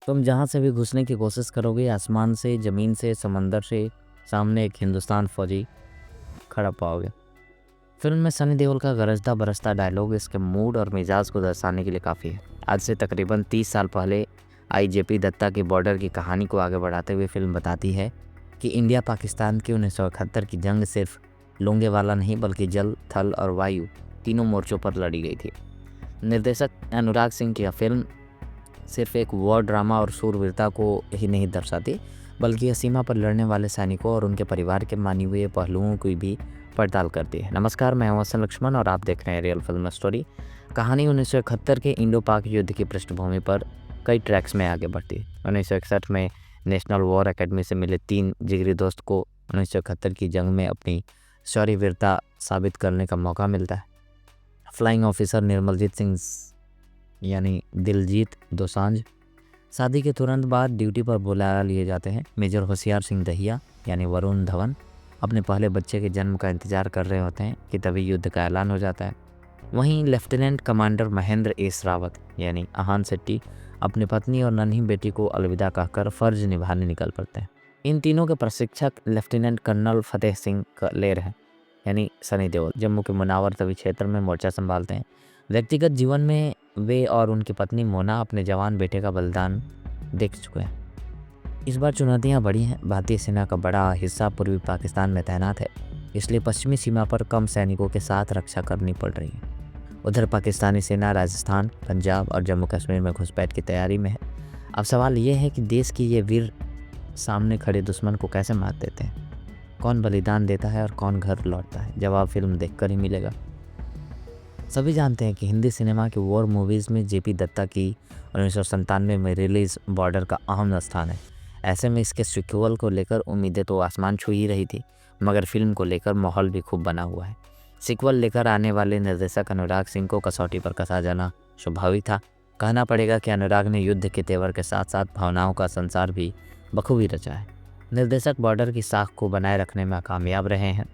तुम जहाँ से भी घुसने की कोशिश करोगे, आसमान से, ज़मीन से, समंदर से, सामने एक हिंदुस्तान फौजी खड़ा पाओगे। फिल्म में सनी देओल का गरजता बरसता डायलॉग इसके मूड और मिजाज को दर्शाने के लिए काफ़ी है। आज से तकरीबन 30 साल पहले आई जेपी दत्ता की बॉर्डर की कहानी को आगे बढ़ाते हुए फिल्म बताती है कि इंडिया पाकिस्तान की 1971 की जंग सिर्फ लोंगेवाला नहीं बल्कि जल, थल और वायु तीनों मोर्चों पर लड़ी गई थी। निर्देशक अनुराग सिंह की यह फिल्म सिर्फ एक वॉर ड्रामा और शूरवीरता को ही नहीं दर्शाती, बल्कि यह सीमा पर लड़ने वाले सैनिकों और उनके परिवार के मानवीय पहलुओं की भी पड़ताल करती है। नमस्कार, मैं हूं हसन लक्ष्मण और आप देख रहे हैं रियल फिल्म स्टोरी। कहानी 1971 के इंडो पाक युद्ध की पृष्ठभूमि पर कई ट्रैक्स में आगे बढ़ती है। 1961 में नेशनल वॉर एकेडमी से मिले 3 जिगरी दोस्त को 1971 की जंग में अपनी शौर्यवीरता साबित करने का मौका मिलता है। फ्लाइंग ऑफिसर निर्मलजीत सिंह यानी दिलजीत दोसांझ शादी के तुरंत बाद ड्यूटी पर बुला लिए जाते हैं। मेजर होशियार सिंह दहिया यानी वरुण धवन अपने पहले बच्चे के जन्म का इंतजार कर रहे होते हैं कि तभी युद्ध का ऐलान हो जाता है। वहीं lieutenant commander Mahendra S Rawat यानी आहान शेट्टी अपनी पत्नी और नन्ही बेटी को अलविदा कहकर फर्ज निभाने निकल पड़ते हैं। इन तीनों के प्रशिक्षक लेफ्टिनेंट कर्नल फतेह सिंह लेर हैं यानी सनी देओल जम्मू के मुनावर तवी क्षेत्र में मोर्चा संभालते हैं। व्यक्तिगत जीवन में वे और उनकी पत्नी मोना अपने जवान बेटे का बलिदान देख चुके हैं। इस बार चुनौतियां बड़ी हैं। भारतीय सेना का बड़ा हिस्सा पूर्वी पाकिस्तान में तैनात है, इसलिए पश्चिमी सीमा पर कम सैनिकों के साथ रक्षा करनी पड़ रही है। उधर पाकिस्तानी सेना राजस्थान, पंजाब और जम्मू कश्मीर में घुसपैठ की तैयारी में है। अब सवाल ये है कि देश की ये वीर सामने खड़े दुश्मन को कैसे मात देते हैं, कौन बलिदान देता है और कौन घर लौटता है। जवाब फिल्म देखकर ही मिलेगा। सभी जानते हैं कि हिंदी सिनेमा की वॉर मूवीज़ में जेपी दत्ता की 1997 में रिलीज़ बॉर्डर का अहम स्थान है। ऐसे में इसके सिक्वल को लेकर उम्मीदें तो आसमान छू ही रही थी, मगर फिल्म को लेकर माहौल भी खूब बना हुआ है। सिक्वल लेकर आने वाले निर्देशक अनुराग सिंह को कसौटी पर कसा जाना स्वाभाविक था। कहना पड़ेगा कि अनुराग ने युद्ध के तेवर के साथ साथ भावनाओं का संसार भी बखूबी रचा है। निर्देशक बॉर्डर की साख को बनाए रखने में कामयाब रहे हैं।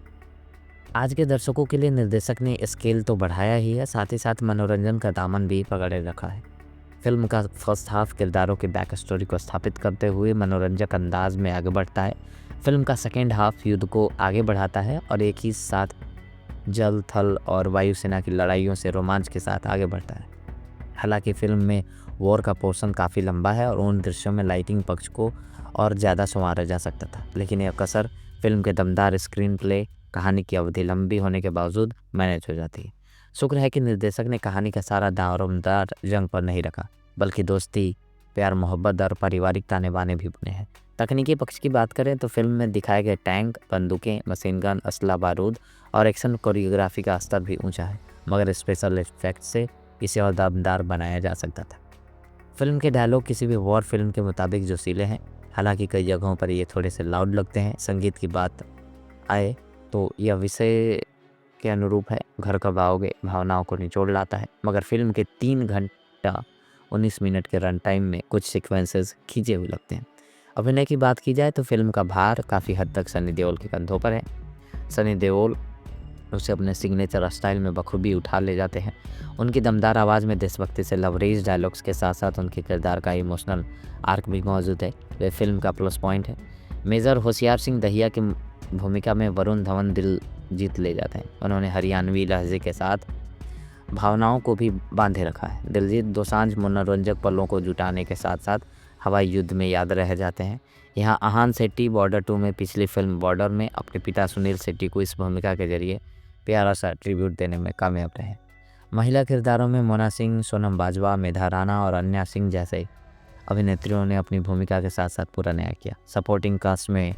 आज के दर्शकों के लिए निर्देशक ने स्केल तो बढ़ाया ही है, साथ ही साथ मनोरंजन का दामन भी पकड़े रखा है। फिल्म का फर्स्ट हाफ किरदारों की बैक स्टोरी को स्थापित करते हुए मनोरंजक अंदाज में आगे बढ़ता है। फिल्म का सेकेंड हाफ युद्ध को आगे बढ़ाता है और एक ही साथ जल, थल और वायुसेना की लड़ाइयों से रोमांच के साथ आगे बढ़ता है। हालांकि फिल्म में वॉर का पोर्शन काफ़ी लंबा है और उन दृश्यों में लाइटिंग पक्ष को और ज़्यादा संवारा जा सकता था, लेकिन यह कसर फिल्म के दमदार स्क्रीन प्ले, कहानी की अवधि लंबी होने के बावजूद मैनेज हो जाती है। शुक्र है कि निर्देशक ने कहानी का सारा दारोमदार जंग पर नहीं रखा, बल्कि दोस्ती, प्यार, मोहब्बत और पारिवारिक ताने बाने भी बने हैं। तकनीकी पक्ष की बात करें तो फिल्म में दिखाए गए टैंक, बंदूकें, मशीन गन, असला बारूद और एक्शन कोरियोग्राफी का स्तर भी ऊंचा है, मगर स्पेशल इफेक्ट से इसे और दमदार बनाया जा सकता था। फिल्म के डायलॉग किसी भी वॉर फिल्म के मुताबिक जोशीले हैं, हालांकि कई जगहों पर ये थोड़े से लाउड लगते हैं। संगीत की बात आए तो यह विषय के अनुरूप है, घर कब आओगे भावनाओं को निचोड़ लाता है, मगर फिल्म के 3 घंटा 19 मिनट के रन टाइम में कुछ सीक्वेंसेस खींचे हुए लगते हैं। अभिनय की बात की जाए तो फिल्म का भार काफ़ी हद तक सनी देओल के कंधों पर है। सनी देओल उसे अपने सिग्नेचर स्टाइल में बखूबी उठा ले जाते हैं। उनकी दमदार आवाज़ में देशभक्ति से लवरेज डायलॉग्स के साथ साथ उनके किरदार का इमोशनल आर्क भी मौजूद है, वे फिल्म का प्लस पॉइंट है। मेजर होशियार सिंह दहिया की भूमिका में वरुण धवन दिल जीत ले जाते हैं। उन्होंने हरियाणवी लहजे के साथ भावनाओं को भी बांधे रखा है। दिलजीत दोसांझ मनोरंजक पलों को जुटाने के साथ साथ हवाई युद्ध में याद रह जाते हैं। यहाँ आहान शेट्टी बॉर्डर 2 में पिछली फिल्म बॉर्डर में अपने पिता सुनील शेट्टी को इस भूमिका के जरिए प्यारा सा ट्रिब्यूट देने में कामयाब रहे। महिला किरदारों में मोना सिंह, सोनम बाजवा, मेधा राणा और अन्या सिंह जैसे अभिनेत्रियों ने अपनी भूमिका के साथ साथ पूरा न्याय किया। सपोर्टिंग कास्ट में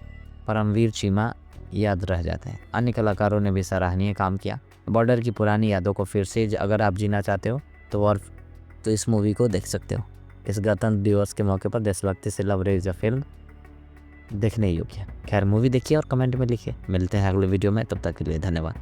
परमवीर चीमा याद रह जाते हैं। अन्य कलाकारों ने भी सराहनीय काम किया। बॉर्डर की पुरानी यादों को फिर से अगर आप जीना चाहते हो तो इस मूवी को देख सकते हो। इस गणतंत्र दिवस के मौके पर देशभक्ति से लवरेज फिल्म देखने योग्य है। खैर, मूवी देखिए और कमेंट में लिखिए। मिलते हैं अगले वीडियो में, तब तक के लिए धन्यवाद।